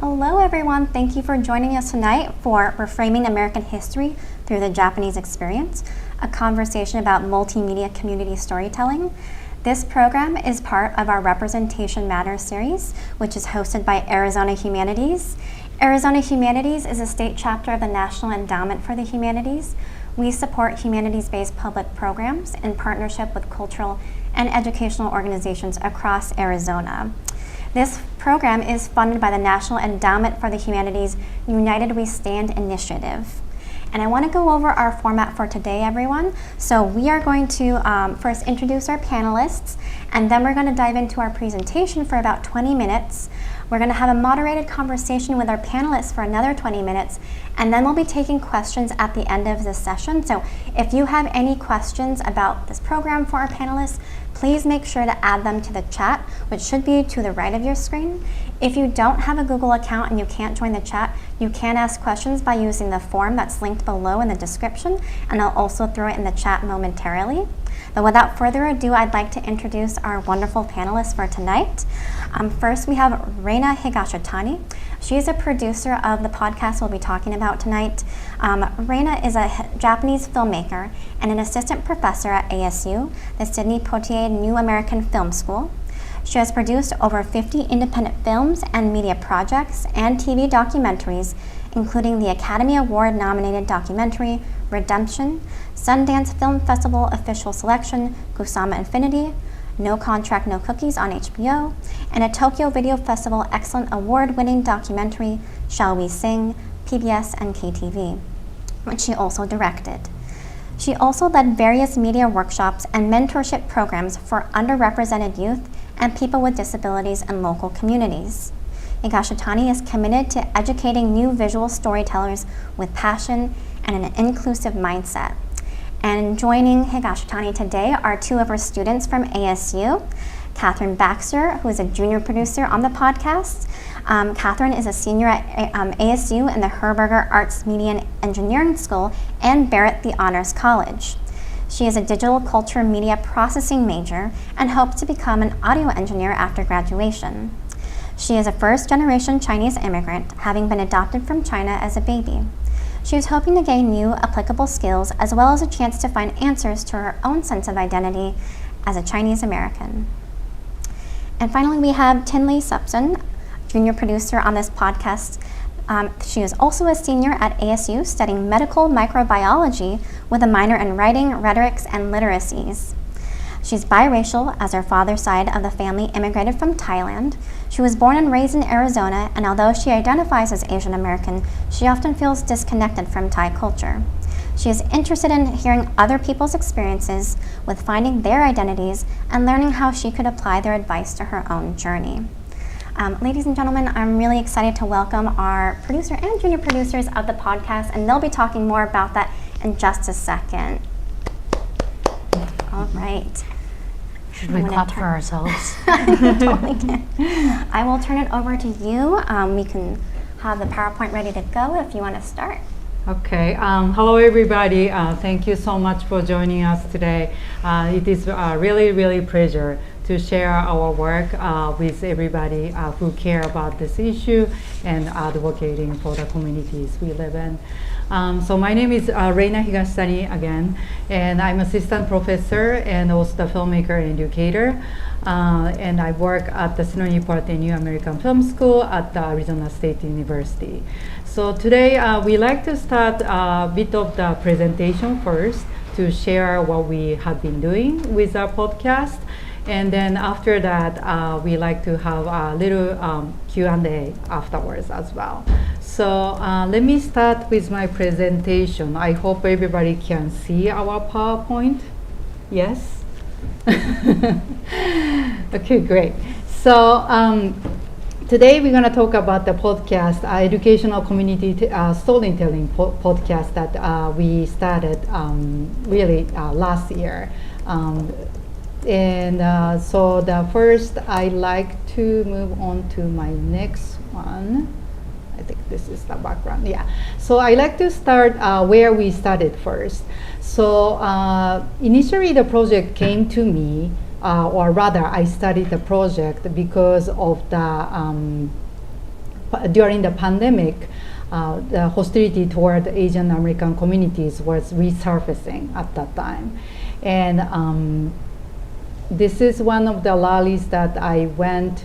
Hello everyone, thank you for joining us tonight for Reframing American History Through the Japanese Experience, a conversation about multimedia community storytelling. This program is part of our Representation Matters series, which is hosted by Arizona Humanities. Arizona Humanities is a state chapter of the National Endowment for the Humanities. We support humanities-based public programs in partnership with cultural and educational organizations across Arizona. This program is funded by the National Endowment for the Humanities United We Stand initiative. And I want to go over our format for today, everyone. So we are going to first introduce our panelists, and then we're going to dive into our presentation for about 20 minutes. We're going to have a moderated conversation with our panelists for another 20 minutes, and then we'll be taking questions at the end of this session. So if you have any questions about this program for our panelists, please make sure to add them to the chat, which should be to the right of your screen. If you don't have a Google account and you can't join the chat, you can ask questions by using the form that's linked below in the description, and I'll also throw it in the chat momentarily. But without further ado, I'd like to introduce our wonderful panelists for tonight. First, we have Reina Higashitani. She is a producer of the podcast we'll be talking about tonight. Reina is a Japanese filmmaker and an assistant professor at ASU, the Sidney Poitier New American Film School. She has produced over 50 independent films and media projects and TV documentaries, including the Academy Award-nominated documentary Redemption, Sundance Film Festival Official Selection Kusama Infinity, No Contract, No Cookies on HBO, and a Tokyo Video Festival Excellent Award-winning documentary Shall We Sing, PBS and KTV, which she also directed. She also led various media workshops and mentorship programs for underrepresented youth and people with disabilities in local communities. Higashitani is committed to educating new visual storytellers with passion and an inclusive mindset. And joining Higashitani today are two of her students from ASU, Catherine Baxter, who is a junior producer on the podcast. Catherine is a senior at ASU in the Herberger Arts Media and Engineering School and Barrett the Honors College. She is a digital culture media processing major and hopes to become an audio engineer after graduation. She is a first-generation Chinese immigrant, having been adopted from China as a baby. She is hoping to gain new applicable skills as well as a chance to find answers to her own sense of identity as a Chinese American. And finally, we have Tinley Supson, junior producer on this podcast. She is also a senior at ASU studying medical microbiology with a minor in writing, rhetorics, and literacies. She's biracial, as her father's side of the family immigrated from Thailand. She was born and raised in Arizona, and although she identifies as Asian American, she often feels disconnected from Thai culture. She is interested in hearing other people's experiences with finding their identities and learning how she could apply their advice to her own journey. Ladies and gentlemen, I'm really excited to welcome our producer and junior producers of the podcast, and they'll be talking more about that in just a second. All right. Should we clap for ourselves? Totally can. I will turn it over to you. We can have the PowerPoint ready to go if you want to start. Okay. Hello, everybody. Thank you so much for joining us today. It is really a pleasure to share our work with everybody who care about this issue and advocating for the communities we live in. So my name is Reina Higashitani again, and I'm assistant professor and also the filmmaker and educator. And I work at the Sidney Poitier New American Film School at the Arizona State University. So today we like to start a bit of the presentation first to share what we have been doing with our podcast. And then after that, we like to have a little Q&A afterwards as well. So let me start with my presentation. I hope everybody can see our PowerPoint. Yes? Okay, great. So today we're going to talk about the podcast, educational community storytelling podcast that we started really last year. And so the first, I like to move on to my next one. I think this is the background, yeah. So I like to start where we started first. So initially the project came to me, or rather I studied the project because of the during the pandemic, the hostility toward Asian American communities was resurfacing at that time. And this is one of the rallies that I went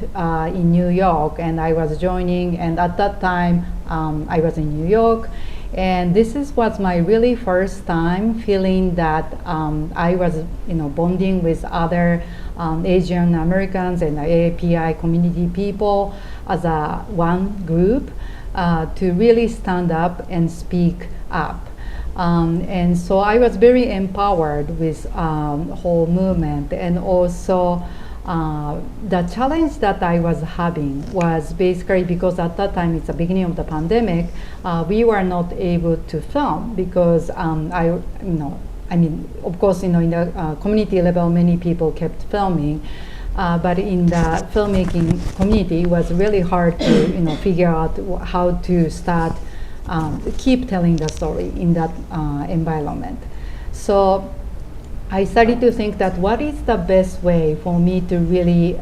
in New York, and I was joining, and at that time I was in New York, and was my really first time feeling that I was bonding with other Asian Americans and AAPI community people as a one group to really stand up and speak up. And so I was very empowered with whole movement, and also the challenge that I was having was basically because at that time, it's the beginning of the pandemic, we were not able to film because of course, in the community level, many people kept filming. But in the filmmaking community, it was really hard to figure out how to start keep telling the story in that environment. So I started to think that what is the best way for me to really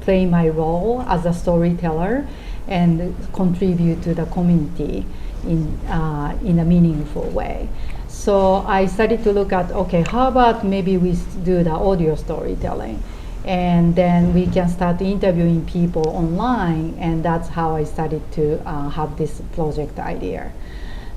play my role as a storyteller and contribute to the community in a meaningful way. So I started to look at, okay, how about maybe we do the audio storytelling? And then we can start interviewing people online, and that's how I started to have this project idea.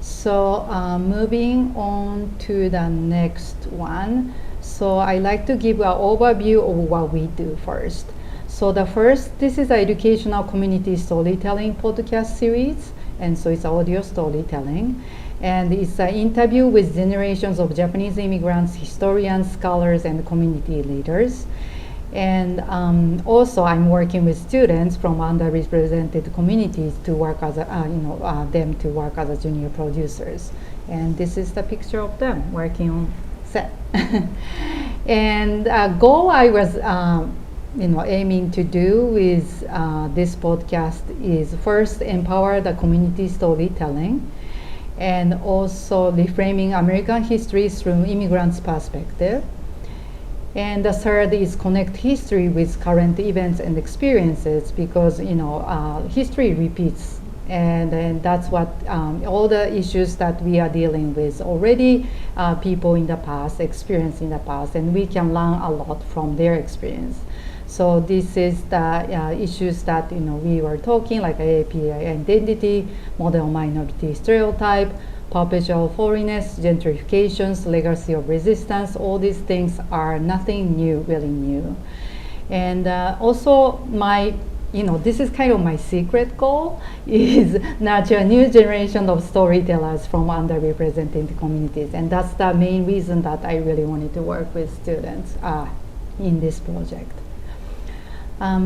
So moving on to the next one. So I like to give an overview of what we do first. So this is an educational community storytelling podcast series, and so it's audio storytelling. And it's an interview with generations of Japanese immigrants, historians, scholars, and community leaders. And also, I'm working with students from underrepresented communities to work as them to work as junior producers. And this is the picture of them working on set. And goal I was aiming to do with this podcast is first empower the community storytelling, and also reframing American history through immigrants' perspective. And the third is connect history with current events and experiences, because history repeats, and that's what all the issues that we are dealing with already, people in the past experienced in the past, and we can learn a lot from their experience. So this is the issues that we were talking, like AAPI identity, modern minority stereotype, perpetual foreignness, gentrifications, legacy of resistance. All these things are nothing new, really new. And also this is kind of my secret goal, is nurture a new generation of storytellers from underrepresented communities. And that's the main reason that I really wanted to work with students in this project.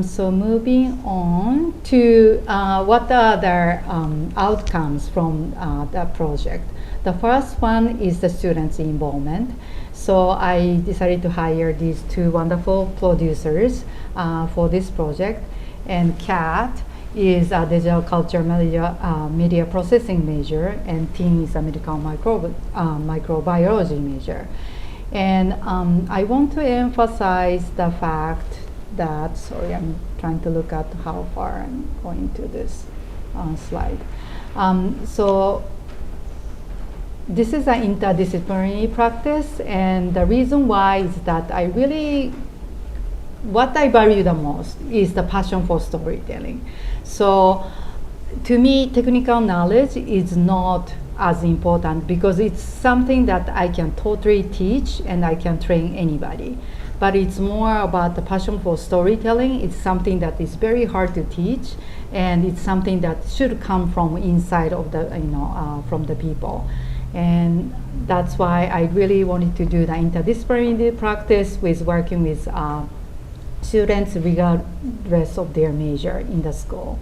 So moving on to what are the outcomes from the project. The first one is the students' involvement. So I decided to hire these two wonderful producers for this project. And Kat is a digital culture media processing major, and Tim is a medical microbiology major. And I want to emphasize the fact that, sorry, I'm trying to look at how far I'm going to this slide. So this is an interdisciplinary practice, and the reason why is that what I value the most is the passion for storytelling. So to me, technical knowledge is not as important, because it's something that I can totally teach and I can train anybody. But it's more about the passion for storytelling. It's something that is very hard to teach, and it's something that should come from inside of the, from the people. And that's why I really wanted to do the interdisciplinary practice with working with students regardless of their major in the school.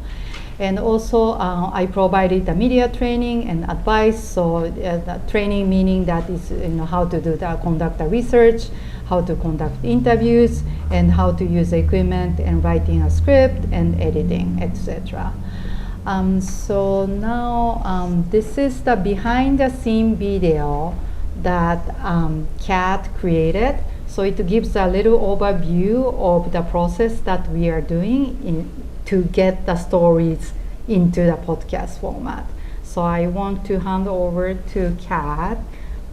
And also I provided the media training and advice. So the training meaning that is how to conduct the research, how to conduct interviews, and how to use equipment and writing a script and editing, etc. So now this is the behind the scene video that Kat created. So it gives a little overview of the process that we are doing to get the stories into the podcast format. So I want to hand over to Kat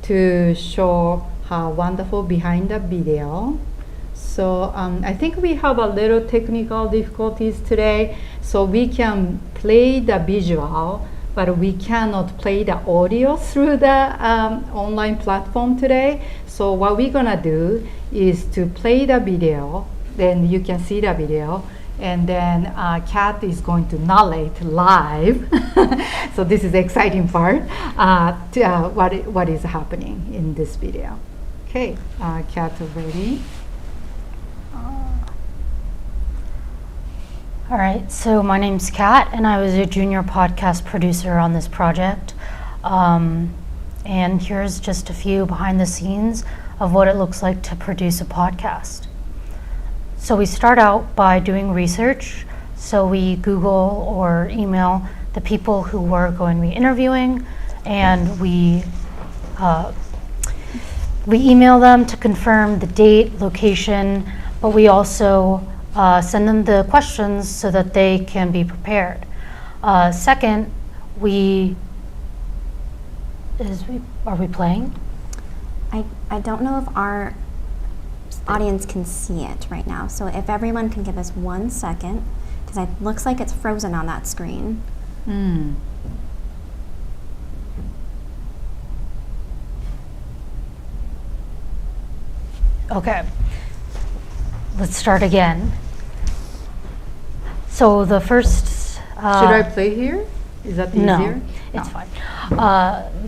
to show her wonderful behind the video. So I think we have a little technical difficulties today, so we can play the visual, but we cannot play the audio through the online platform today. So what we're gonna do is to play the video, then you can see the video, and then Kat is going to narrate live. So this is the exciting part, what is happening in this video. Okay, Kat, ready? All right, so my name's Kat, and I was a junior podcast producer on this project. And here's just a few behind the scenes of what it looks like to produce a podcast. So we start out by doing research. So we Google or email the people who we're going to be interviewing, and we email them to confirm the date, location, but we also send them the questions so that they can be prepared. Second, are we playing? I don't know if our audience can see it right now. So if everyone can give us 1 second, because it looks like it's frozen on that screen. Okay, let's start again. So the first... Should I play here? Is that easier? No, it's fine.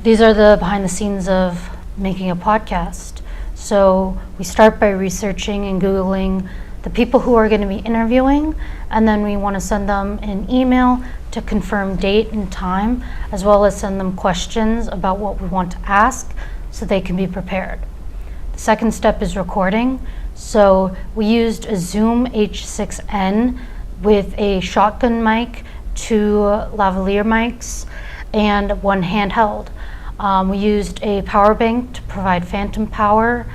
These are the behind the scenes of making a podcast. So we start by researching and Googling the people who are going to be interviewing, and then we want to send them an email to confirm date and time, as well as send them questions about what we want to ask so they can be prepared. The second step is recording. So we used a Zoom H6N with a shotgun mic, 2 lavalier mics, and 1 handheld. We used a power bank to provide phantom power,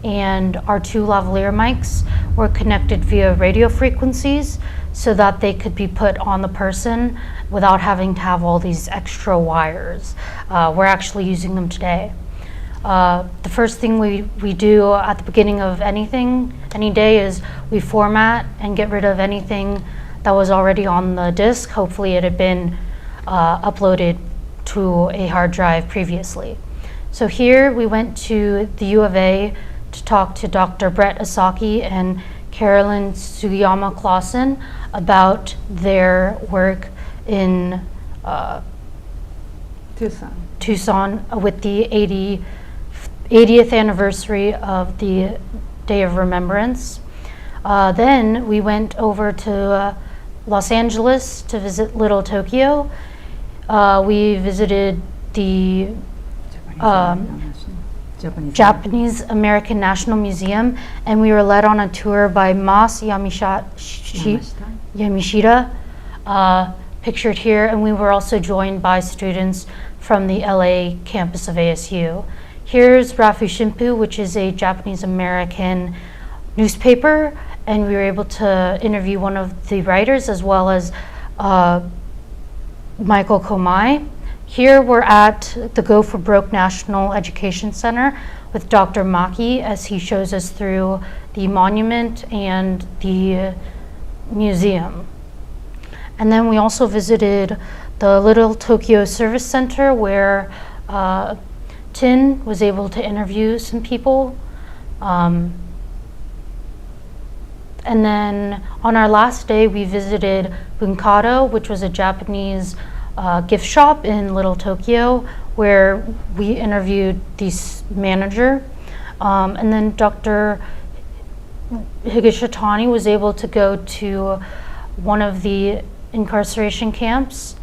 and our 2 lavalier mics were connected via radio frequencies so that they could be put on the person without having to have all these extra wires. We're actually using them today. The first thing we do at the beginning of any day, is we format and get rid of anything that was already on the disk. Hopefully it had been uploaded to a hard drive previously. So here we went to the U of A to talk to Dr. Brett Asaki and Carolyn Sugiyama Clausen about their work in Tucson with the 80th anniversary of the Day of Remembrance. Then we went over to Los Angeles to visit Little Tokyo. We visited the Japanese American National Museum, and we were led on a tour by Mas Yamashita, pictured here, and we were also joined by students from the LA campus of ASU. Here's Rafu Shimpu, which is a Japanese American newspaper, and we were able to interview one of the writers as well as Michael Komai. Here we're at the Go for Broke National Education Center with Dr. Maki as he shows us through the monument and the museum. And then we also visited the Little Tokyo Service Center where Tin was able to interview some people. And then on our last day, we visited Bunkado, which was a Japanese gift shop in Little Tokyo, where we interviewed the manager. And then Dr. Higashitani was able to go to one of the incarceration camps.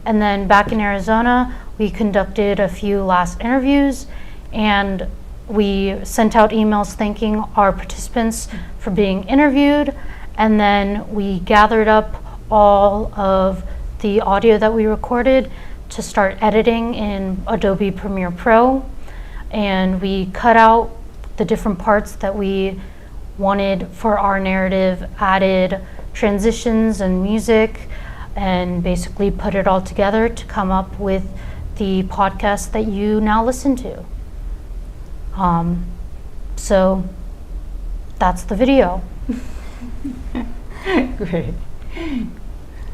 And then back in Arizona, we conducted a few last interviews, and we sent out emails thanking our participants for being interviewed, and then we gathered up all of the audio that we recorded to start editing in Adobe Premiere Pro, and we cut out the different parts that we wanted for our narrative, added transitions and music, and basically put it all together to come up with the podcast that you now listen to. So that's the video. Great.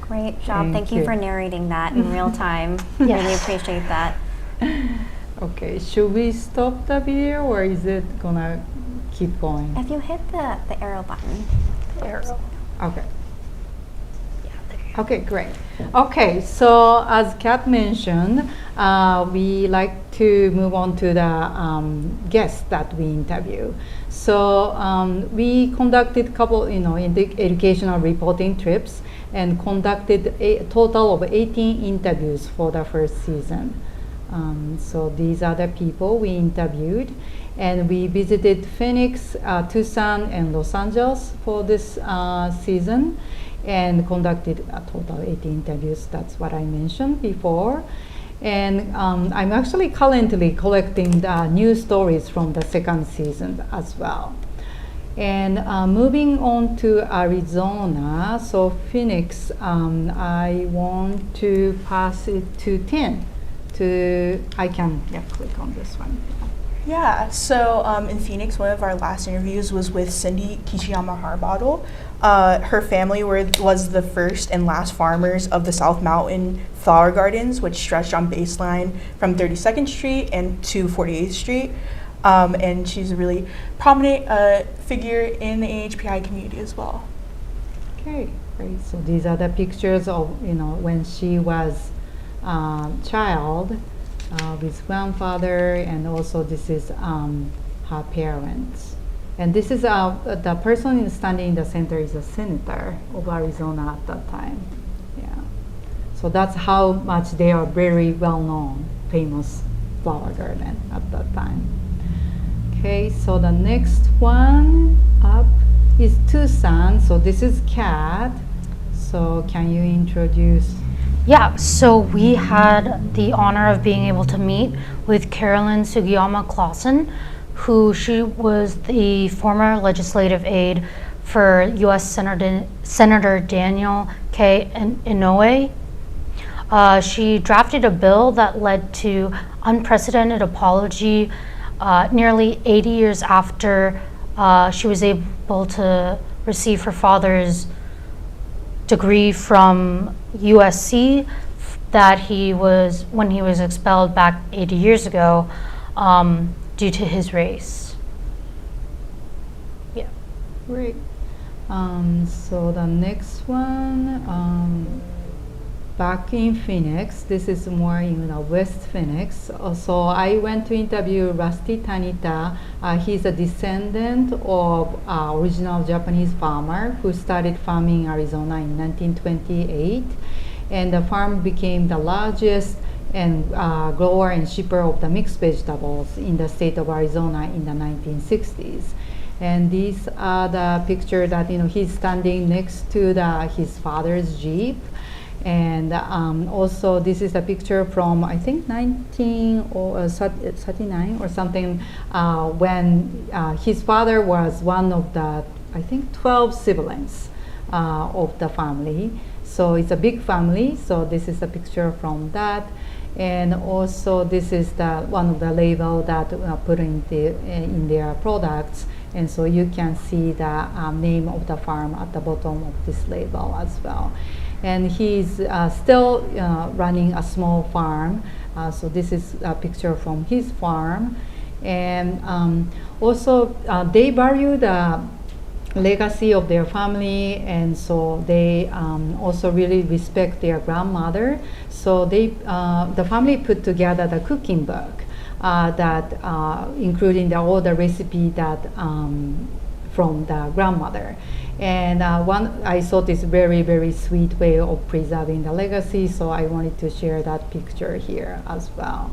Great job. Thank you for narrating that in real time. Yes. Really appreciate that. Okay, should we stop the video or is it gonna keep going? If you hit the arrow button. Arrow. Okay. Yeah, there you go. Okay, great. Okay, so as Kat mentioned, we like to move on to the guests that we interview. So we conducted a couple, in the educational reporting trips and conducted a total of 18 interviews for the first season. So these are the people we interviewed, and we visited Phoenix, Tucson, and Los Angeles for this season, and conducted a total 18 interviews. That's what I mentioned before. And I'm actually currently collecting the new stories from the second season as well. And moving on to Arizona, so Phoenix, I want to pass it to Tin. I can click on this one. Yeah, so in Phoenix, one of our last interviews was with Cindy Kichiyama Harbottle. Her family was the first and last farmers of the South Mountain flower gardens, which stretched on baseline from 32nd Street and to 48th Street. And she's a really prominent figure in the AHPI community as well. Okay, great. So these are the pictures of when she was child with grandfather, and also this is her parents. And this is the person standing in the center is a senator of Arizona at that time. Yeah. So that's how much they are very well known, famous flower garden at that time. Okay, so the next one up is Tucson. So this is Kat. So can you introduce? Yeah, so we had the honor of being able to meet with Carolyn Sugiyama Clausen, who she was the former legislative aide for U.S. Senator Daniel K. Inouye. She drafted a bill that led to unprecedented apology nearly 80 years after she was able to receive her father's degree from USC that when he was expelled back 80 years ago due to his race. Yeah. Great. So the next one, back in Phoenix, this is more in West Phoenix. So I went to interview Rusty Tanita. He's a descendant of original Japanese farmer who started farming in Arizona in 1928. And the farm became the largest and grower and shipper of the mixed vegetables in the state of Arizona in the 1960s. And these are the picture that he's standing next to his father's Jeep. And also this is a picture from I think 1939 or something, when his father was one of the 12 siblings of the family. So it's a big family. So this is a picture from that. And also this is one of the label that put in their products. And so you can see the name of the farm at the bottom of this label as well. And he's still running a small farm. So this is a picture from his farm. And also they value the legacy of their family, and so they also really respect their grandmother. So the family put together the cooking book that including all the recipe that from the grandmother. And I thought it's very, very sweet way of preserving the legacy, so I wanted to share that picture here as well.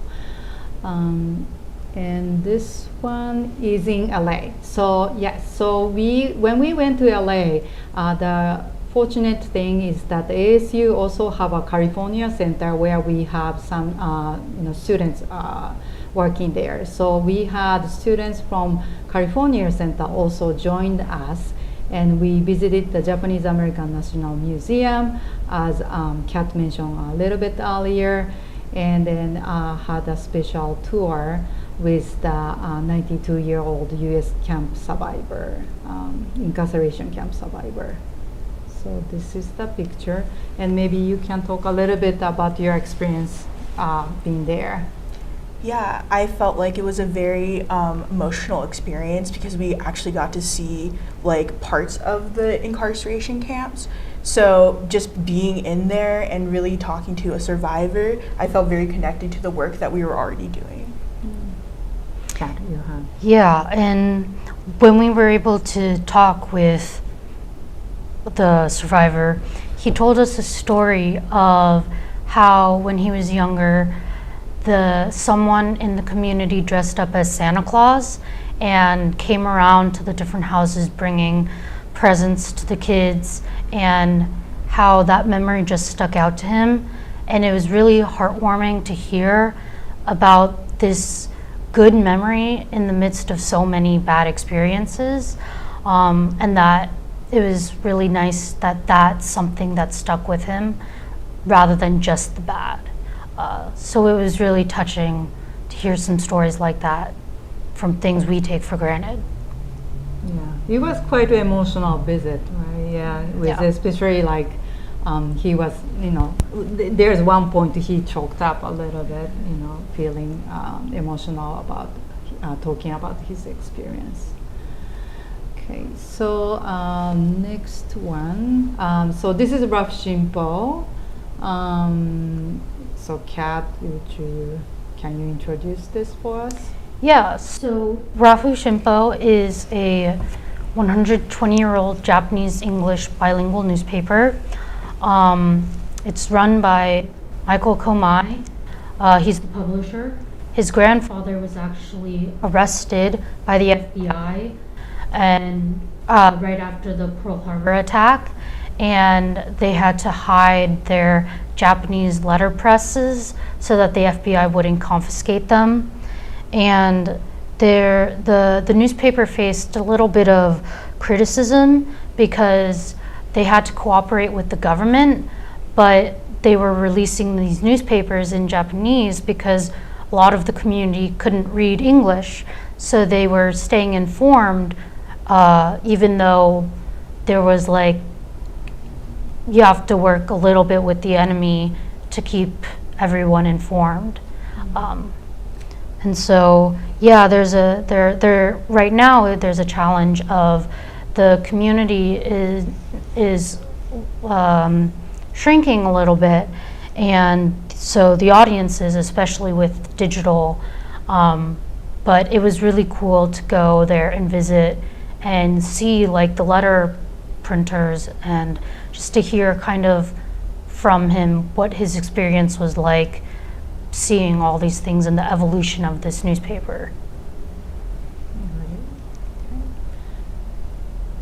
And this one is in LA. So yes, so when we went to LA, the fortunate thing is that ASU also have a California center where we have some students working there. So we had students from California center also joined us, And we visited the Japanese American National Museum, as Kat mentioned a little bit earlier, and then had a special tour with the 92-year-old U.S. camp survivor, incarceration camp survivor. So this is the picture, and maybe you can talk a little bit about your experience being there. Yeah, I felt like it was a very emotional experience because we actually got to see like parts of the incarceration camps. So just being in there and really talking to a survivor, I felt very connected to the work that we were already doing. Kat, you have. Yeah, and when we were able to talk with the survivor, he told us a story of how when he was younger, someone in the community dressed up as Santa Claus and came around to the different houses bringing presents to the kids, and how that memory just stuck out to him. And it was really heartwarming to hear about this good memory in the midst of so many bad experiences, and that it was really nice that that's something that stuck with him rather than just the bad. So it was really touching to hear some stories like that from things we take for granted. Yeah, it was quite an emotional visit, right? Yeah, with Yeah. especially like he was, there's one point he choked up a little bit, feeling emotional about talking about his experience. Okay, so next one. So this is Rough Shimpo. So Kat, can you introduce this for us? Yeah, so Rafu Shimpo is a 120-year-old Japanese English bilingual newspaper. It's run by Michael Komai. He's the publisher. His grandfather was actually arrested by the FBI and right after the Pearl Harbor attack, and they had to hide their Japanese letterpresses so that the FBI wouldn't confiscate them. And the newspaper faced a little bit of criticism because they had to cooperate with the government, but they were releasing these newspapers in Japanese because a lot of the community couldn't read English, so they were staying informed, even though there was like, you have to work a little bit with the enemy to keep everyone informed. And so, yeah, right now there's a challenge of the community is shrinking a little bit, and so the audiences, especially with digital, but it was really cool to go there and visit and see like the letter printers, and just to hear kind of from him what his experience was like seeing all these things and the evolution of this newspaper.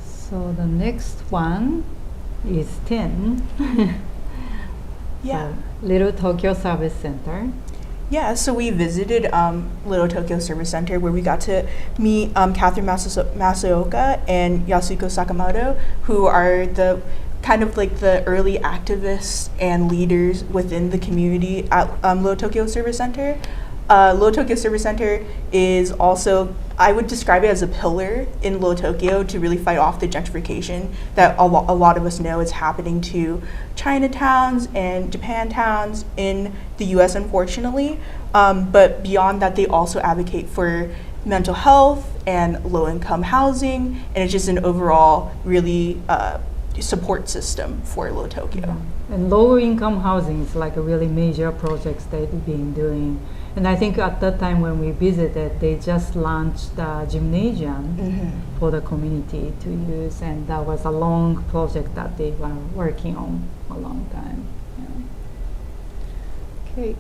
So the next one is 10. Yeah. So, Little Tokyo Service Center. Yeah, so we visited Little Tokyo Service Center, where we got to meet Catherine Masaoka and Yasuko Sakamoto, who are the kind of like the early activists and leaders within the community at Little Tokyo Service Center. Little Tokyo Service Center is also, I would describe it as a pillar in Little Tokyo to really fight off the gentrification that a lot of us know is happening to Chinatowns and Japantowns in the US, unfortunately. But beyond that, they also advocate for mental health and low-income housing, and it's just an overall really support system for Little Tokyo. And low-income housing is like a really major projects they've been doing. And I think at that time when we visited, they just launched the gymnasium for the community to use, and that was a long project that they were working on a long time. Yeah. Okay,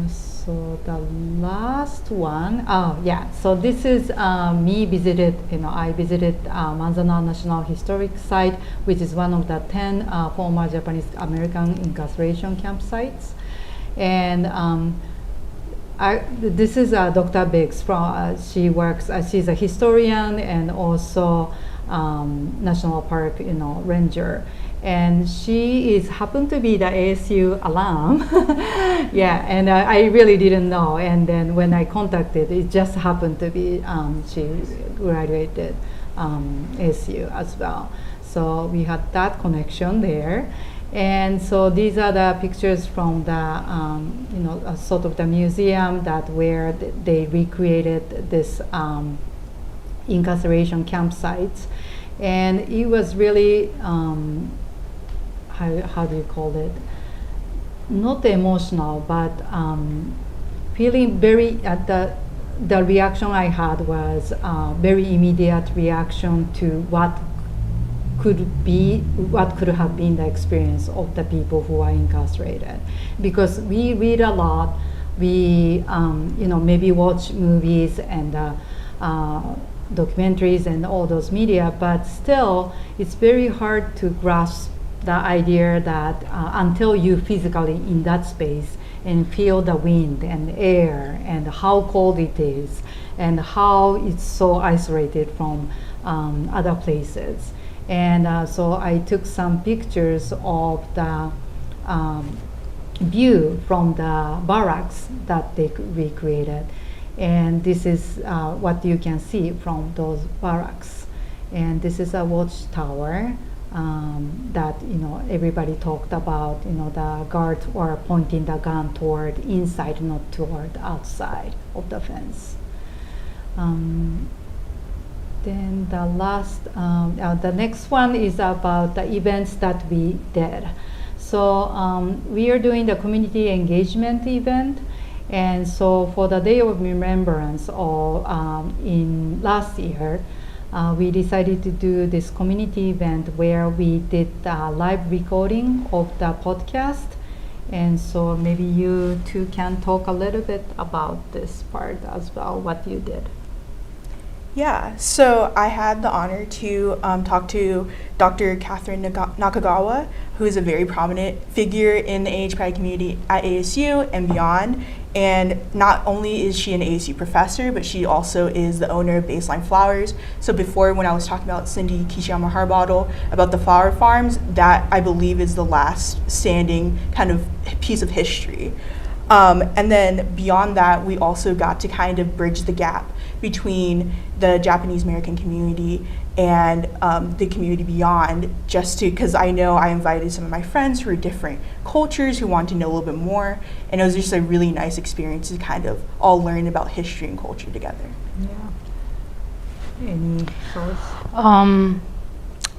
so the last one, so this is me visited, I visited Manzanar National Historic Site, which is one of the 10 former Japanese American incarceration campsites. And this is Dr. Biggs. She works. She's a historian and also national park, ranger. And she happened to be the ASU alum. Yeah, and I really didn't know. And then when I contacted, it just happened to be she graduated ASU as well. So we had that connection there. And so these are the pictures from the, sort of the museum that where they recreated this incarceration campsites. And it was really, how do you call it? Not emotional, but feeling very, the reaction I had was very immediate reaction to what could have been the experience of the people who are incarcerated. Because we read a lot, we maybe watch movies and documentaries and all those media, but still it's very hard to grasp the idea that until you physically in that space and feel the wind and air and how cold it is and how it's so isolated from other places. And so I took some pictures of the view from the barracks that they recreated. And this is what you can see from those barracks. And this is a watchtower that everybody talked about. The guards were pointing the gun toward inside, not toward outside of the fence. Then the next one is about the events that we did. So we are doing the community engagement event. And so for the Day of Remembrance in last year, we decided to do this community event where we did live recording of the podcast. And so maybe you two can talk a little bit about this part as well, what you did. Yeah, so I had the honor to talk to Dr. Catherine Nakagawa, who is a very prominent figure in the AH Pride community at ASU and beyond. And not only is she an ASU professor, but she also is the owner of Baseline Flowers. So before, when I was talking about Cindy Kishiyama Harbottle, about the flower farms, that I believe is the last standing kind of piece of history. And then beyond that, we also got to kind of bridge the gap between the Japanese American community and the community beyond, just because I know I invited some of my friends who are different cultures who want to know a little bit more, and it was just a really nice experience to kind of all learn about history and culture together. Yeah. Any thoughts?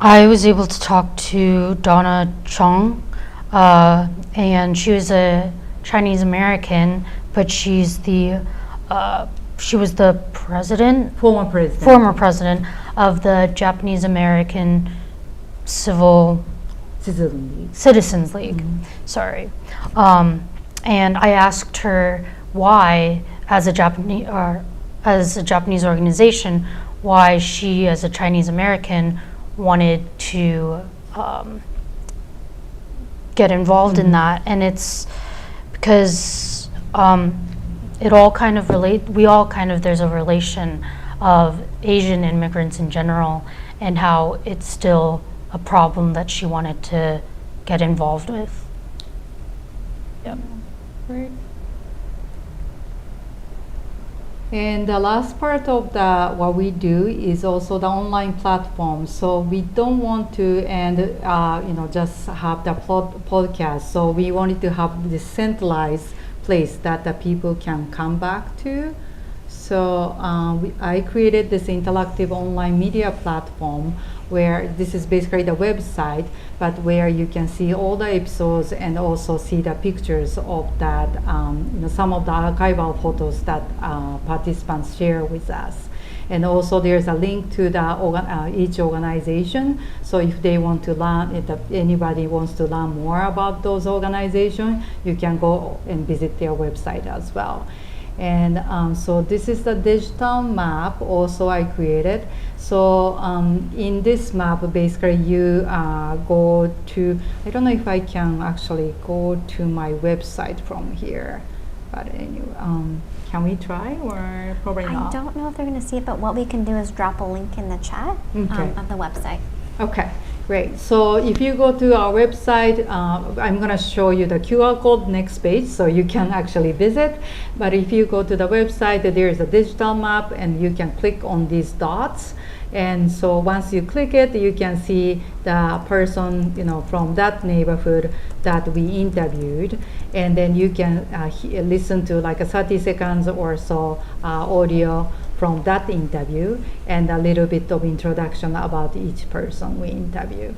I was able to talk to Donna Chong, and she was a Chinese American, but she was the Former president of the Japanese American Citizens League. Mm-hmm. Sorry, and I asked her why, as a Japanese organization, why she, as a Chinese American, wanted to get involved in that, and it's because it all kind of there's a relation of Asian immigrants in general and how it's still a problem that she wanted to get involved with. Yep. Great. And the last part of what we do is also the online platform. So we don't want to just have the podcast. So we wanted to have this centralized place that the people can come back to. So I created this interactive online media platform where this is basically the website, but where you can see all the episodes and also see the pictures of that, some of the archival photos that participants share with us. And also there's a link to each organization. So if they want to learn, if anybody wants to learn more about those organizations, you can go and visit their website as well. And so this is the digital map also I created. So in this map, basically you go to, I don't know if I can actually go to my website from here. But anyway, can we try or probably I not? don't know if they're going to see it, but what we can do is drop a link in the chat Okay. of the website. Okay, great. So if you go to our website, I'm going to show you the QR code next page so you can actually visit. But if you go to the website, there is a digital map and you can click on these dots. And so once you click it, you can see the person, from that neighborhood that we interviewed. And then you can listen to like a 30 seconds or so audio from that interview and a little bit of introduction about each person we interview.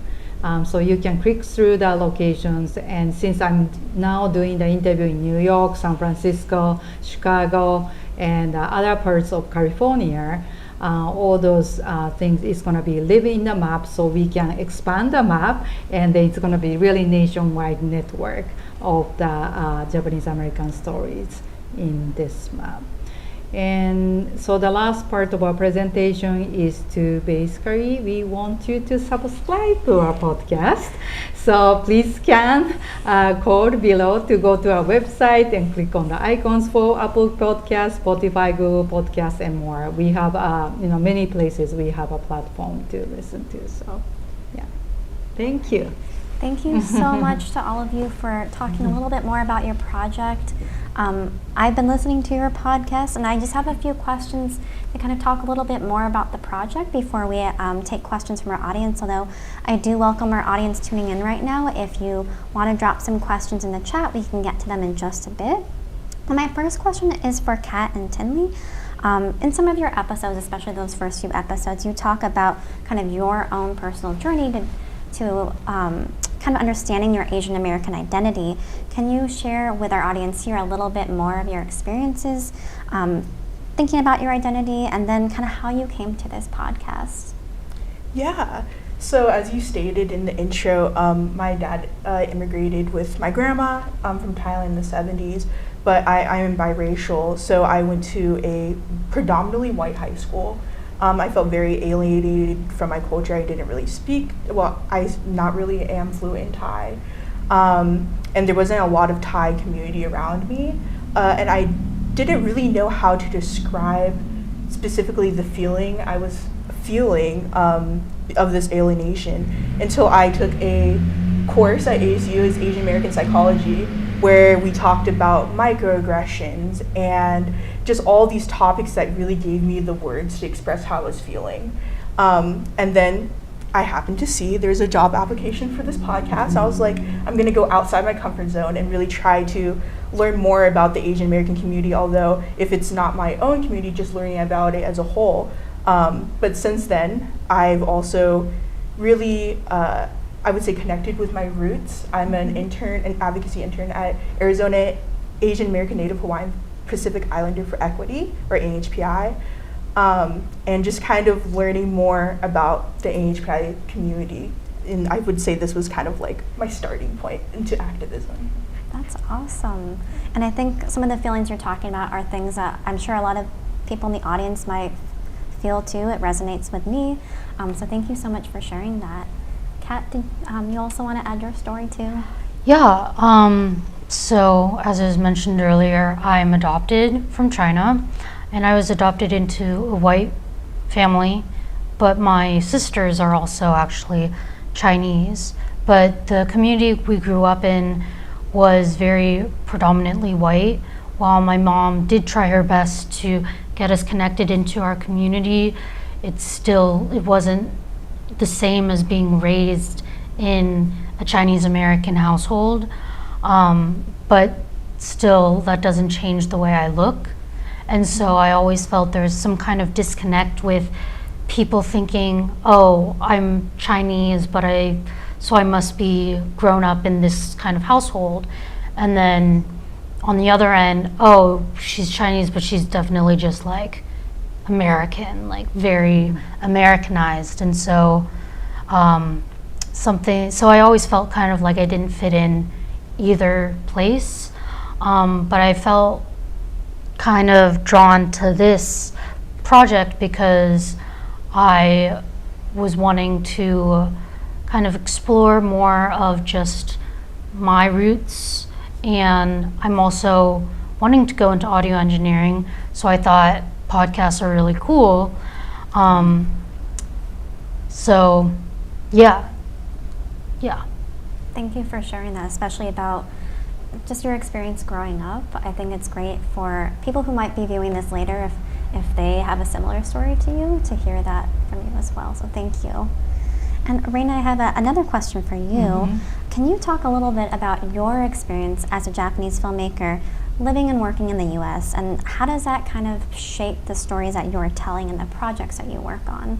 So you can click through the locations, and since I'm now doing the interview in New York, San Francisco, Chicago, and other parts of California, all those things is going to be live in the map, so we can expand the map, and then it's going to be really nationwide network of the Japanese American stories in this map. And so the last part of our presentation is to basically, we want you to subscribe to our podcast. So please scan code below to go to our website and click on the icons for Apple Podcasts, Spotify, Google Podcasts, and more. We have many places we have a platform to listen to. So yeah, thank you. Thank you so much to all of you for talking a little bit more about your project. I've been listening to your podcast, and I just have a few questions to kind of talk a little bit more about the project before we take questions from our audience, although I do welcome our audience tuning in right now. If you want to drop some questions in the chat, we can get to them in just a bit. And my first question is for Kat and Tinley. In some of your episodes, especially those first few episodes, you talk about kind of your own personal journey to kind of understanding your Asian American identity. Can you share with our audience here a little bit more of your experiences thinking about your identity, and then kind of how you came to this podcast? Yeah. So as you stated in the intro, my dad immigrated with my grandma from Thailand in the 70s, but I am biracial, so I went to a predominantly white high school. I felt very alienated from my culture. I didn't really speak, I not really am fluent in Thai. And there wasn't a lot of Thai community around me. And I didn't really know how to describe specifically the feeling I was feeling of this alienation until I took a course at ASU as Asian American Psychology, where we talked about microaggressions and just all these topics that really gave me the words to express how I was feeling. And then I happened to see there's a job application for this podcast. I was like, I'm gonna go outside my comfort zone and really try to learn more about the Asian American community, although if it's not my own community, just learning about it as a whole. But since then, I've also really, I would say, connected with my roots. I'm an advocacy intern at Arizona Asian American Native Hawaiian Pacific Islander for Equity, or AHPI, and just kind of learning more about the AHPI community. And I would say this was kind of like my starting point into activism. That's awesome. And I think some of the feelings you're talking about are things that I'm sure a lot of people in the audience might feel too. It resonates with me. So thank you so much for sharing that. Kat, did you also want to add your story too? Yeah, so as was mentioned earlier, I'm adopted from China, and I was adopted into a white family, but my sisters are also actually Chinese. But the community we grew up in was very predominantly white. While my mom did try her best to get us connected into our community, it wasn't the same as being raised in a Chinese American household. But still, that doesn't change the way I look. And so I always felt there's some kind of disconnect with people thinking, oh, I'm Chinese, so I must be grown up in this kind of household. And then on the other end, oh, she's Chinese, but she's definitely just like American, like very Americanized. And so so I always felt kind of like I didn't fit in either place. But I felt kind of drawn to this project because I was wanting to kind of explore more of just my roots, and I'm also wanting to go into audio engineering, so I thought podcasts are really cool. So, yeah. Thank you for sharing that, especially about just your experience growing up. I think it's great for people who might be viewing this later, if they have a similar story to you, to hear that from you as well. So thank you. And Reina, I have another question for you. Can you talk a little bit about your experience as a Japanese filmmaker living and working in the US, and how does that kind of shape the stories that you're telling and the projects that you work on?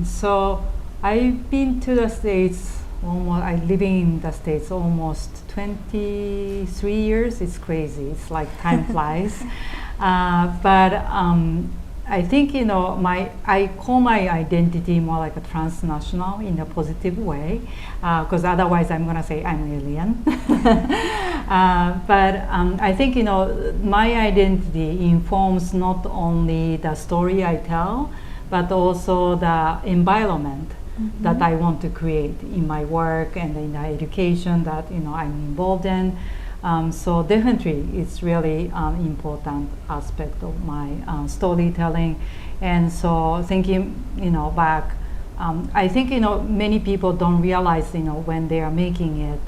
So I've been to the States I living in the States almost 23 years. It's crazy. It's like time flies. But I think, I call my identity more like a transnational in a positive way, because otherwise I'm going to say I'm alien. But I think, my identity informs not only the story I tell, but also the environment that I want to create in my work and in the education that I'm involved in. So definitely, it's really important aspect of my storytelling. And so thinking, back, I think many people don't realize, when they are making it,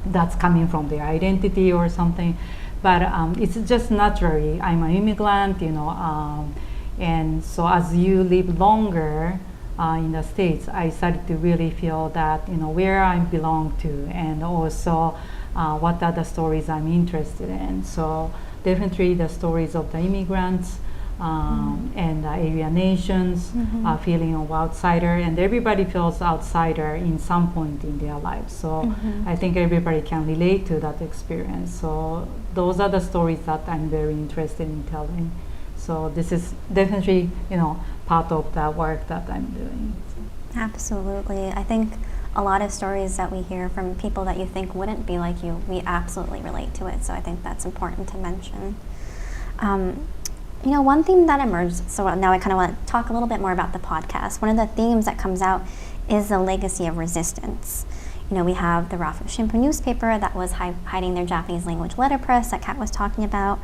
that's coming from their identity or something. But it's just naturally. I'm an immigrant, and so as you live longer in the States, I started to really feel that where I belong to, and also what are the stories I'm interested in. So definitely the stories of the immigrants and the alien nations, feeling of outsider, and everybody feels outsider in some point in their lives. So I think everybody can relate to that experience. So those are the stories that I'm very interested in telling. So this is definitely, part of the work that I'm doing. Absolutely. I think a lot of stories that we hear from people that you think wouldn't be like you, we absolutely relate to it. So I think that's important to mention. One theme that emerged, so now I kind of want to talk a little bit more about the podcast. One of the themes that comes out is the legacy of resistance. We have the Rafu Shimpu newspaper that was hiding their Japanese language letterpress that Kat was talking about.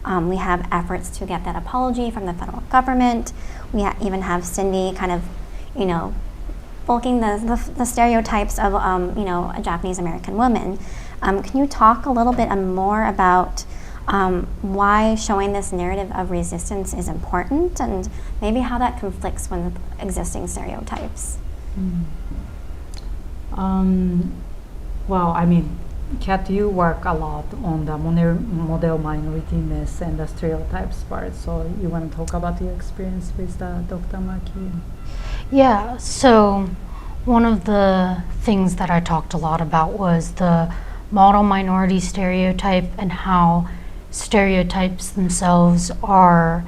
We have efforts to get that apology from the federal government. We even have Cindy kind of, bulking the stereotypes of, a Japanese American woman. Can you talk a little bit more about why showing this narrative of resistance is important, and maybe how that conflicts with existing stereotypes? Well, Kat, you work a lot on the model minorityness and the stereotypes part. So you want to talk about your experience with Dr. Maki? Yeah, so one of the things that I talked a lot about was the model minority stereotype, and how stereotypes themselves are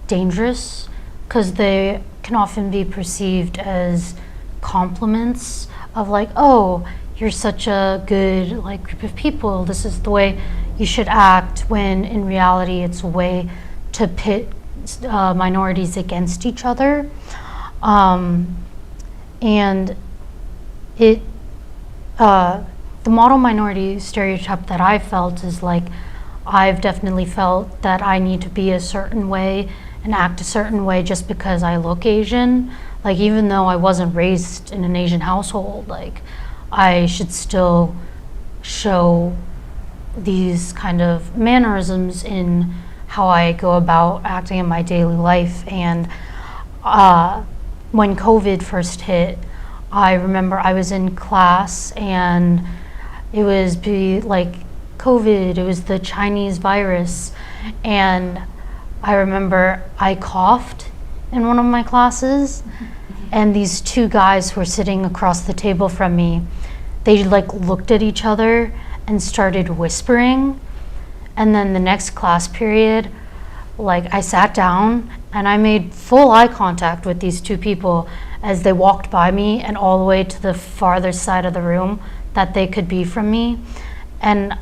dangerous because they can often be perceived as compliments of like, oh, you're such a good group of people, this is the way you should act, when in reality it's a way to pit minorities against each other. And the model minority stereotype that I felt is I've definitely felt that I need to be a certain way and act a certain way just because I look Asian. Even though I wasn't raised in an Asian household, I should still show these kind of mannerisms in how I go about acting in my daily life. And when COVID first hit, I remember I was in class and it was COVID, it was the Chinese virus, and I remember I coughed in one of my classes, and these two guys who were sitting across the table from me, they looked at each other and started whispering. And then the next class period, I sat down and I made full eye contact with these two people as they walked by me and all the way to the farther side of the room that they could be from me. And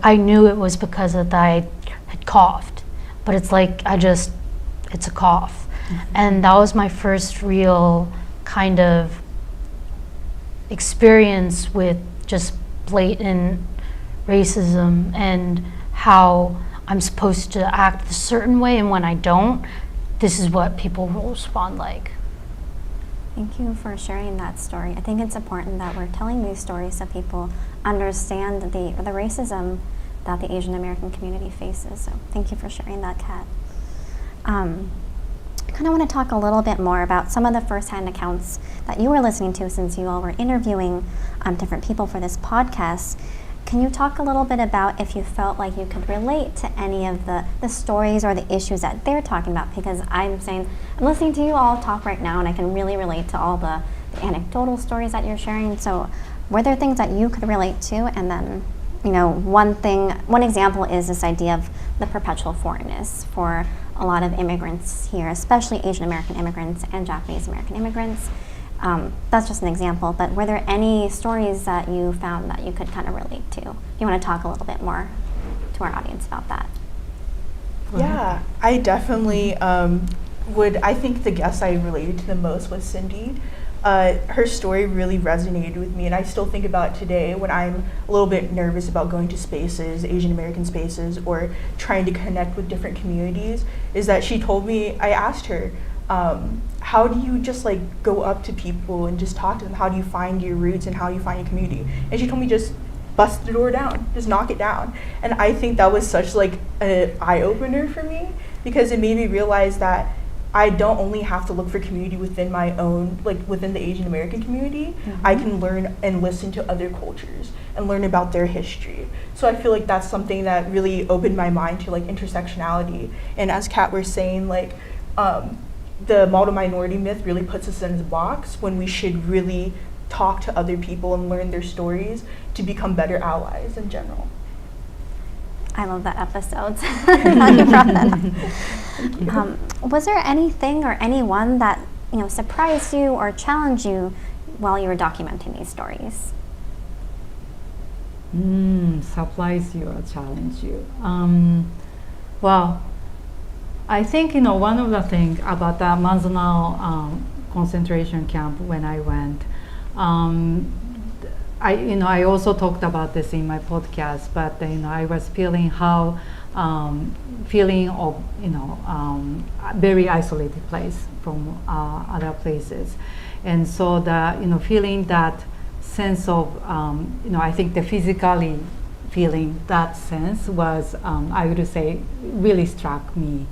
I knew it was because that I had coughed, but it's it's a cough. And that was my first real kind of experience with just blatant racism and how I'm supposed to act a certain way, and when I don't, this is what people will respond like. Thank you for sharing that story. I think it's important that we're telling these stories so people understand the racism that the Asian American community faces. So thank you for sharing that, Kat. I kind of want to talk a little bit more about some of the firsthand accounts that you were listening to, since you all were interviewing different people for this podcast. Can you talk a little bit about if you felt like you could relate to any of the stories or the issues that they're talking about? Because I'm listening to you all talk right now, and I can really relate to all the anecdotal stories that you're sharing. So were there things that you could relate to? And then, one example is this idea of the perpetual foreignness for a lot of immigrants here, especially Asian American immigrants and Japanese American immigrants. That's just an example, but were there any stories that you found that you could kind of relate to? You want to talk a little bit more to our audience about that? Yeah, I definitely would. I think the guest I related to the most was Cindy. Her story really resonated with me, and I still think about it today when I'm a little bit nervous about going to spaces, Asian American spaces, or trying to connect with different communities, is that she told me, I asked her, how do you just like go up to people and just talk to them? How do you find your roots and how do you find your community? And she told me, just bust the door down, just knock it down. And I think that was such like an eye-opener for me, because it made me realize that I don't only have to look for community within my own, like within the Asian American community. I can learn and listen to other cultures and learn about their history. So I feel like that's something that really opened my mind to like intersectionality. And as Kat was saying, like the model minority myth really puts us in a box when we should really talk to other people and learn their stories to become better allies in general. I love that episode. Glad you brought that up. Was there anything or anyone that surprised you or challenged you while you were documenting these stories? Surprise you or challenge you? Well, I think one of the things about the Manzanar concentration camp when I went. I also talked about this in my podcast, but I was feeling feeling of very isolated place from other places, and so the feeling that sense of I think the physically feeling that sense was I would say really struck me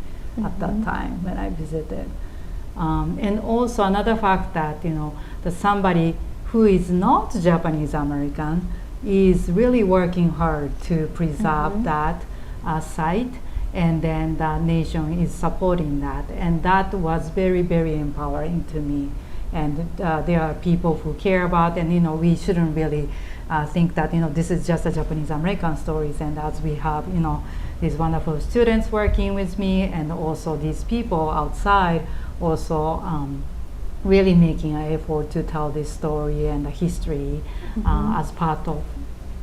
at that time when I visited, and also another fact that that somebody who is not Japanese American is really working hard to preserve that site, and then the nation is supporting that, and that was very, very empowering to me. And there are people who care about, and we shouldn't really think that this is just a Japanese American stories. And as we have these wonderful students working with me, and also these people outside also really making an effort to tell this story and the history as part of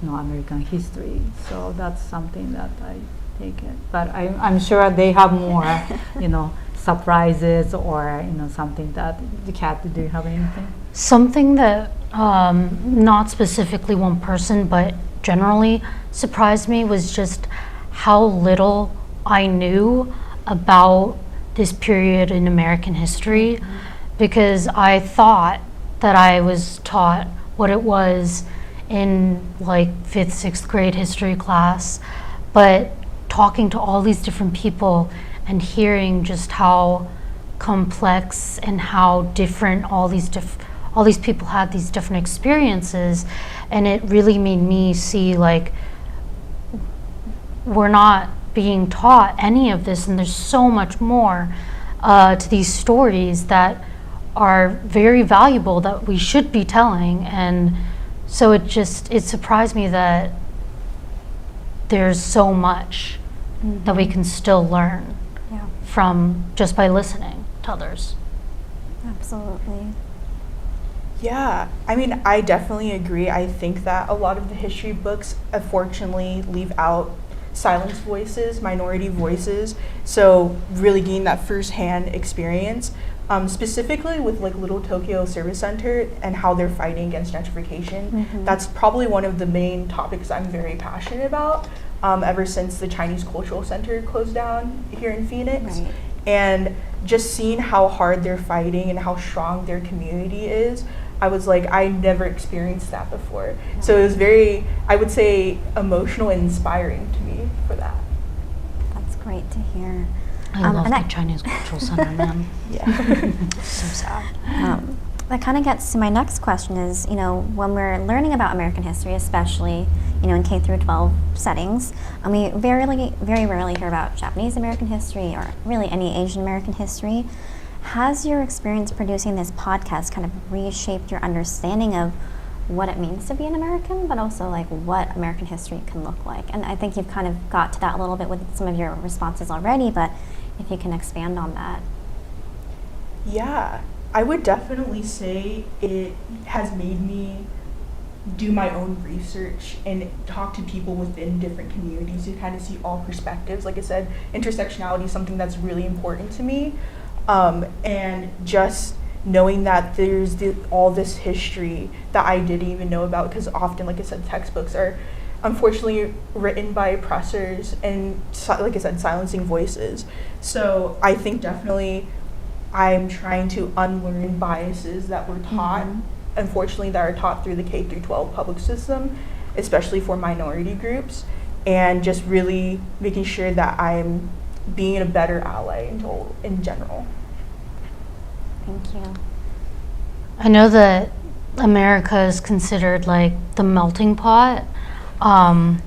American history. So that's something that I take it. But I'm sure they have more surprises or something that the Kat, do you have anything? Something that not specifically one person but generally surprised me was just how little I knew about this period in American history, because I thought that I was taught what it was in like 5th, 6th grade history class, but talking to all these different people and hearing just how complex and how different all these people had these different experiences, and it really made me see like we're not being taught any of this, and there's so much more to these stories that are very valuable that we should be telling. And so it surprised me that there's so much that we can still learn from just by listening to others. Absolutely. Yeah, I mean, I definitely agree. I think that a lot of the history books, unfortunately, leave out silenced voices, minority voices. So really getting that firsthand experience specifically with like Little Tokyo Service Center and how they're fighting against gentrification. Mhm. That's probably one of the main topics I'm very passionate about ever since the Chinese Cultural Center closed down here in Phoenix. Right. And just seeing how hard they're fighting and how strong their community is, I was like, I never experienced that before. So it was very, I would say, emotional and inspiring to me for that. That's great to hear. I love and the that- Chinese Cultural Center, man. Yeah. So sad. That kind of gets to my next question is, when we're learning about American history, especially, in K through 12 settings, we very rarely hear about Japanese American history or really any Asian American history. Has your experience producing this podcast kind of reshaped your understanding of what it means to be an American, but also like what American history can look like? And I think you've kind of got to that a little bit with some of your responses already, but if you can expand on that. Yeah, I would definitely say it has made me do my own research and talk to people within different communities to kind of see all perspectives. Like I said, intersectionality is something that's really important to me. And just knowing that there's all this history that I didn't even know about, because often, like I said, textbooks are unfortunately written by oppressors and, like I said, silencing voices. So I think definitely I'm trying to unlearn biases that were taught, unfortunately, that are taught through the K through 12 public system, especially for minority groups, and just really making sure that I'm being a better ally in general. Thank you. I know that America is considered like the melting pot. And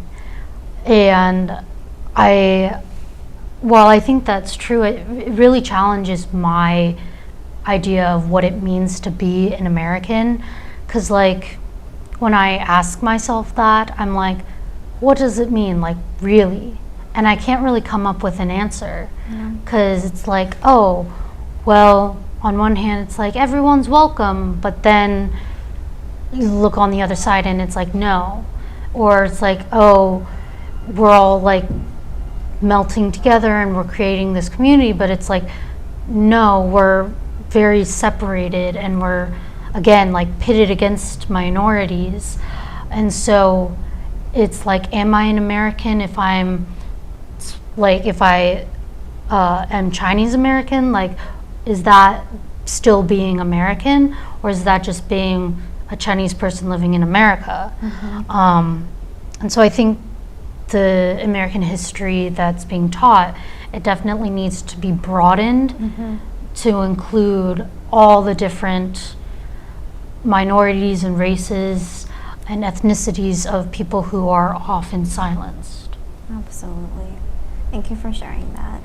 while I think that's true, it really challenges my idea of what it means to be an American. Because like, when I ask myself that, I'm like, what does it mean, like, really? And I can't really come up with an answer. Because it's like, oh, well, on one hand, it's like everyone's welcome, but then you look on the other side and it's like, no. Or it's like, oh, we're all like melting together and we're creating this community, but it's like, no, we're very separated and we're, again, like pitted against minorities. And so it's like, am I an American if I'm, like, if I am Chinese American? Like, is that still being American, or is that just being a Chinese person living in America? And so I think the American history that's being taught, it definitely needs to be broadened to include all the different minorities and races and ethnicities of people who are often silenced. Absolutely. Thank you for sharing that.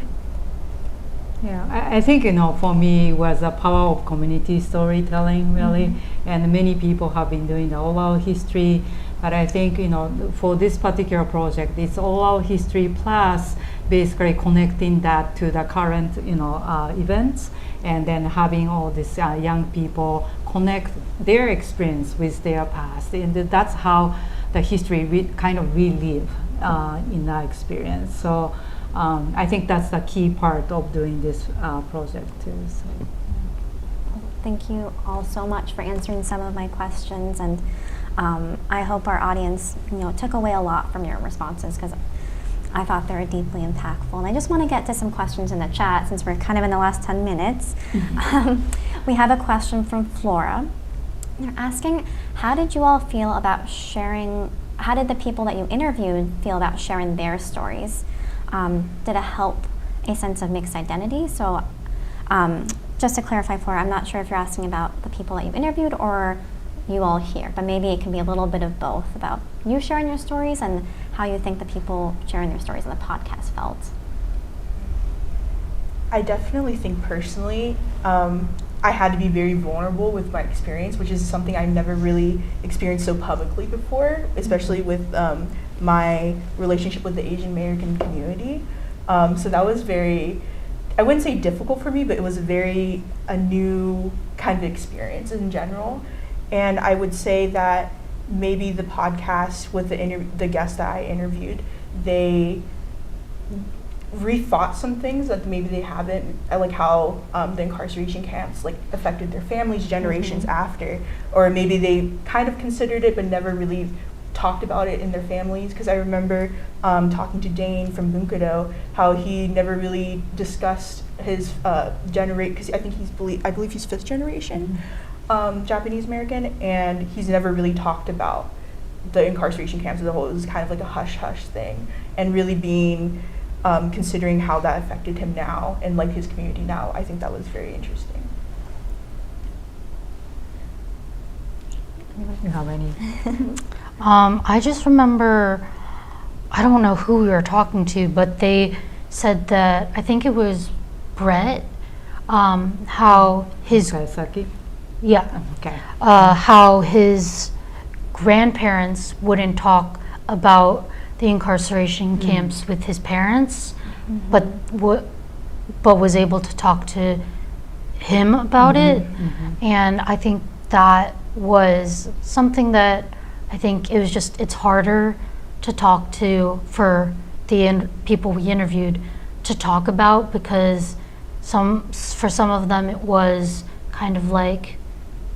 Yeah, I think, for me, it was the power of community storytelling, really. And many people have been doing the oral history. But I think, for this particular project, it's oral history plus basically connecting that to the current, events, and then having all these young people connect their experience with their past. And that's how the history kind of relive in that experience. So I think that's the key part of doing this project too. So. Thank you all so much for answering some of my questions, and I hope our audience, took away a lot from your responses, because I thought they were deeply impactful. And I just want to get to some questions in the chat since we're kind of in the last 10 minutes. We have a question from Flora. They're asking, how did you all feel about sharing, how did the people that you interviewed feel about sharing their stories? Did it help a sense of mixed identity? So just to clarify, Flora, I'm not sure if you're asking about the people that you interviewed or you all here, but maybe it can be a little bit of both, about you sharing your stories and how you think the people sharing their stories on the podcast felt. I definitely think personally, I had to be very vulnerable with my experience, which is something I've never really experienced so publicly before, especially with my relationship with the Asian American community. So that was very, I wouldn't say difficult for me, but it was a new kind of experience in general. And I would say that maybe the podcast with the guests that I interviewed, rethought some things that maybe they haven't, like how the incarceration camps like affected their families generations after, or maybe they kind of considered it but never really talked about it in their families. Because I remember talking to Dane from Bunkado, how he never really discussed his generate, because I believe he's fifth generation Japanese American, and he's never really talked about the incarceration camps as a whole. It was kind of like a hush-hush thing, and really being considering how that affected him now and like his community now. I think that was very interesting. You have any? I just remember, I don't know who we were talking to, but they said that, I think it was Brett, how his, Kaisaki? yeah, Okay. how his grandparents wouldn't talk about the incarceration camps with his parents, but was able to talk to him about it. And I think that was something that I think it was just, it's harder to talk to for the people we interviewed to talk about, because for some of them it was kind of like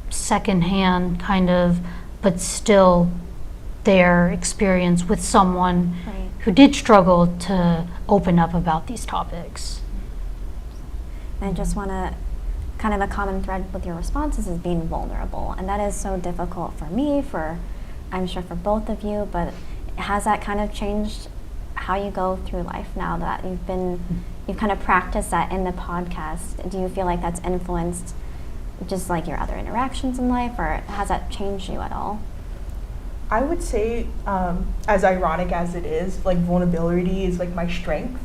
secondhand kind of, but still their experience with someone who did struggle to open up about these topics. And I just want to, kind of a common thread with your responses is being vulnerable, and that is so difficult for me, I'm sure for both of you, but has that kind of changed how you go through life now that you've kind of practiced that in the podcast? Do you feel like that's influenced just like your other interactions in life, or has that changed you at all? I would say, as ironic as it is, like vulnerability is like my strength.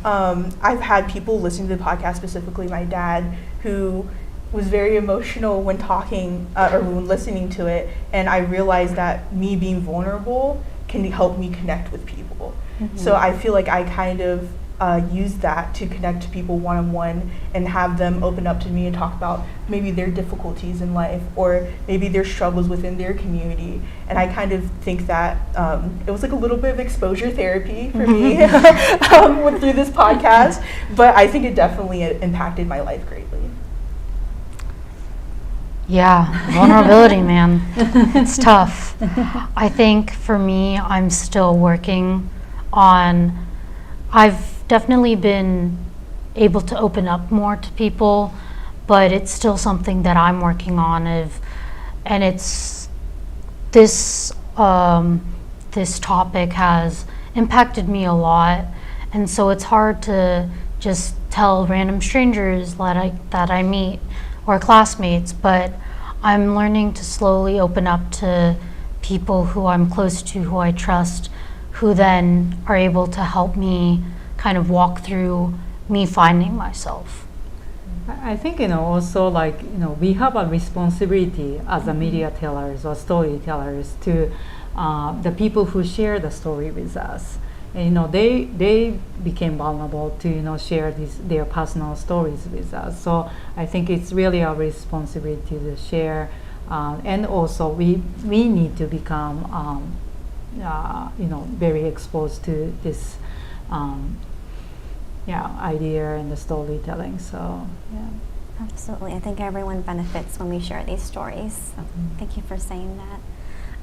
I've had people listen to the podcast, specifically my dad, who was very emotional when talking or when listening to it, and I realized that me being vulnerable can help me connect with people. So I feel like I kind of use that to connect to people one-on-one and have them open up to me and talk about maybe their difficulties in life or maybe their struggles within their community. And I kind of think that it was like a little bit of exposure therapy for me through this podcast, but I think it definitely impacted my life greatly. Yeah, vulnerability, man. It's tough. I think for me, I'm still working on, I've definitely been able to open up more to people, but it's still something that I'm working on and it's this topic has impacted me a lot, and so it's hard to just tell random strangers that I meet or classmates, but I'm learning to slowly open up to people who I'm close to, who I trust, who then are able to help me kind of walk through me finding myself. I think, also like, we have a responsibility as a media tellers or storytellers to the people who share the story with us. And, they became vulnerable to, share their personal stories with us. So I think it's really our responsibility to share. And also we need to become, very exposed to this idea and the storytelling. So yeah, Absolutely. I think everyone benefits when we share these stories. So thank you for saying that.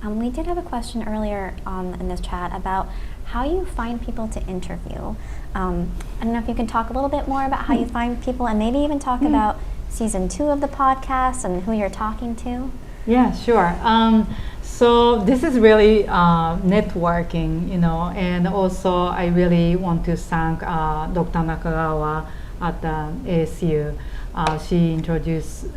We did have a question earlier in this chat about how you find people to interview. I don't know if you can talk a little bit more about how you find people, and maybe even talk about season 2 of the podcast and who you're talking to. Yeah, sure. So this is really networking, and also I really want to thank Dr. Nakagawa at the ASU. She introduced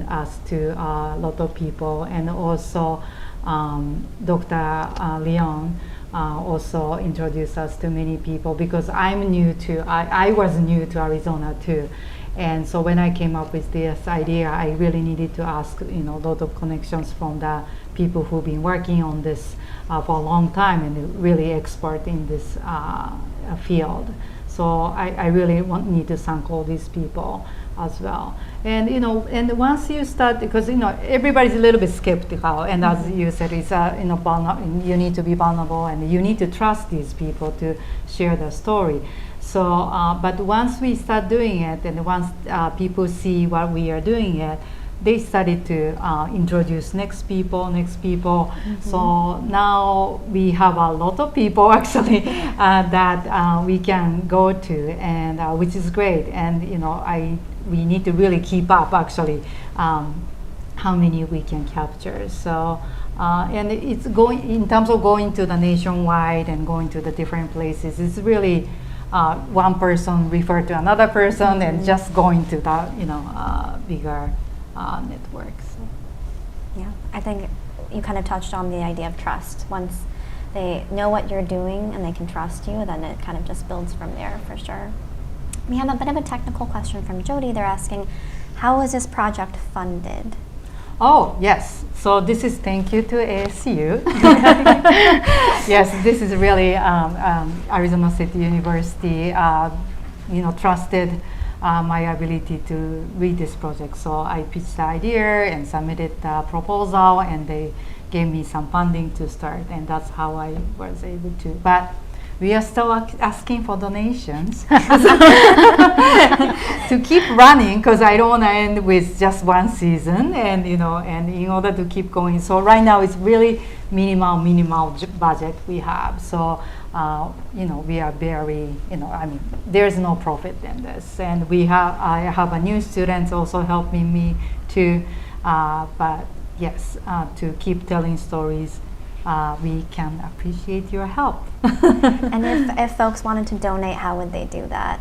us to a lot of people, and also Dr. Leon also introduced us to many people, because I was new to Arizona too. And so when I came up with this idea, I really needed to ask, a lot of connections from the people who've been working on this for a long time and really expert in this field. So So I really need to thank all these people as well. And and once you start, because everybody's a little bit skeptical, and as you said, it's you need to be vulnerable, and you need to trust these people to share their story. So, but once we start doing it, and once people see what we are doing it, they started to introduce next people. So now we have a lot of people actually that we can go to, and which is great. And we need to really keep up actually how many we can capture. So and it's going in terms of going to the nationwide and going to the different places. It's really one person refer to another person and just going to the bigger networks. Yeah, I think you kind of touched on the idea of trust. Once they know what you're doing and they can trust you, then it kind of just builds from there for sure. We have a bit of a technical question from Jody. They're asking, how is this project funded? Oh, yes. So this is thank you to ASU. Yes, this is really Arizona State University, trusted my ability to lead this project. So I pitched the idea and submitted the proposal, and they gave me some funding to start, and that's how I was able to. But we are still asking for donations to keep running, because I don't want to end with just one season, and and in order to keep going. So right now it's really minimal budget we have. So we are very, there's no profit in this, and I have a new students also helping me too. But yes, to keep telling stories. We can appreciate your help. And if folks wanted to donate, how would they do that?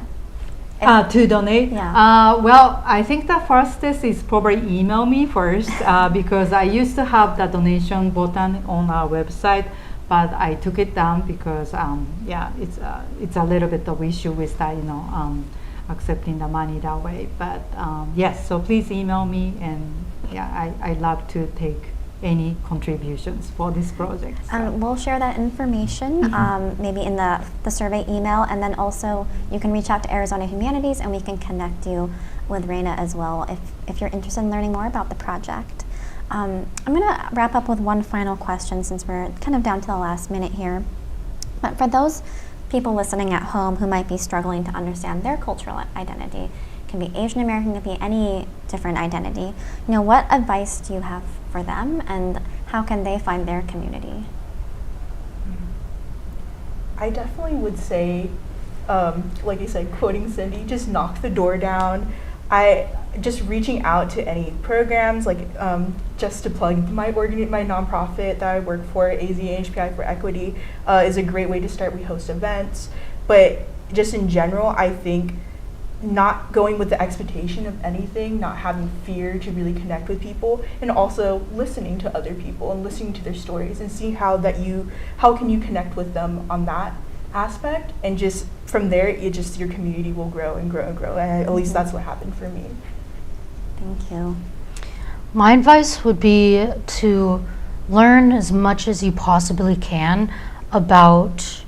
To donate? Yeah. Well, I think the fastest is probably email me first, because I used to have the donation button on our website, but I took it down because it's a little bit of issue with that, accepting the money that way. But yes, so please email me, and I love to take any contributions for this project. We'll share that information maybe in the survey email, and then also you can reach out to Arizona Humanities and we can connect you with Reina as well if you're interested in learning more about the project. I'm going to wrap up with one final question since we're kind of down to the last minute here. But for those people listening at home who might be struggling to understand their cultural identity, it can be Asian American, it can be any different identity, what advice do you have for them, and how can they find their community? I definitely would say, like you said, quoting Cindy, just knock the door down. Just reaching out to any programs, like just to plug my nonprofit that I work for, AZHPI for Equity, is a great way to start. We host events, but just in general, I think not going with the expectation of anything, not having fear to really connect with people, and also listening to other people and listening to their stories and seeing how can you connect with them on that aspect, and just from there your community will grow and grow and grow, and at least that's what happened for me. Thank you. My advice would be to learn as much as you possibly can about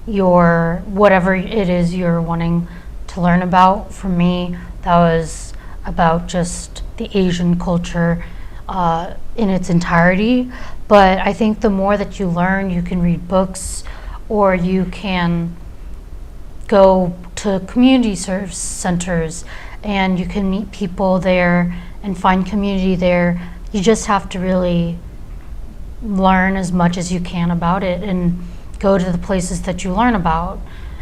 your whatever it is you're wanting to learn about. For me, that was about just the Asian culture in its entirety. But I think the more that you learn, you can read books, or you can go to community service centers and you can meet people there and find community there. You just have to really learn as much as you can about it and go to the places that you learn about.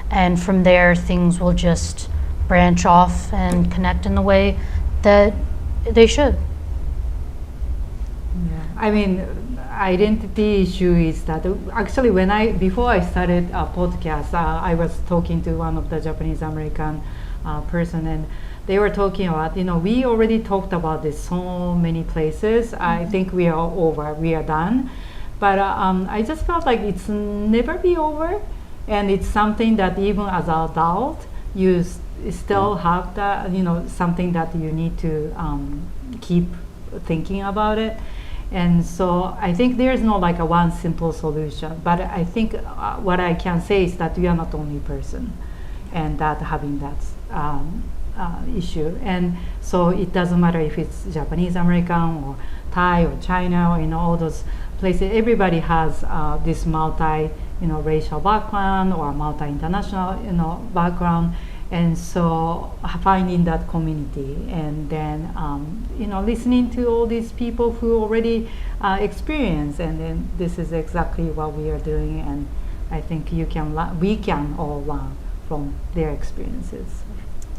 And from there, things will just branch off and connect in the way that they should. Yeah. I mean, identity issue is that actually before I started a podcast, I was talking to one of the Japanese American person, and they were talking about, we already talked about this so many places. I think we are done. But I just felt like it's never be over. And it's something that even as an adult, you still have that, something that you need to keep thinking about it. And so I think there's no like a one simple solution. But I think what I can say is that you are not the only person. and that having that issue. And so it doesn't matter if it's Japanese American or Thai or China or all those places. Everybody has this multi racial background or multi-international background. And so finding that community, and then listening to all these people who already experience, and then this is exactly what we are doing, and I think we can all learn from their experiences.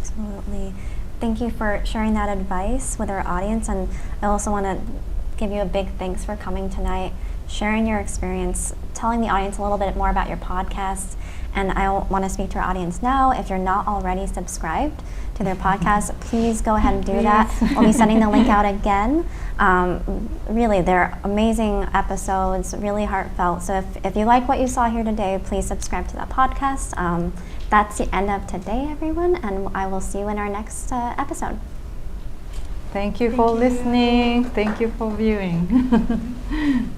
Absolutely. Thank you for sharing that advice with our audience, and I also want to give you a big thanks for coming tonight, sharing your experience, telling the audience a little bit more about your podcast. And I want to speak to our audience now. If you're not already subscribed to their podcast, please go ahead and do that. We'll be sending the link out again. Really, they're amazing episodes, really heartfelt. So if you like what you saw here today, please subscribe to that podcast. That's the end of today, everyone, and I will see you in our next episode. Thank you for listening. Thank you for viewing.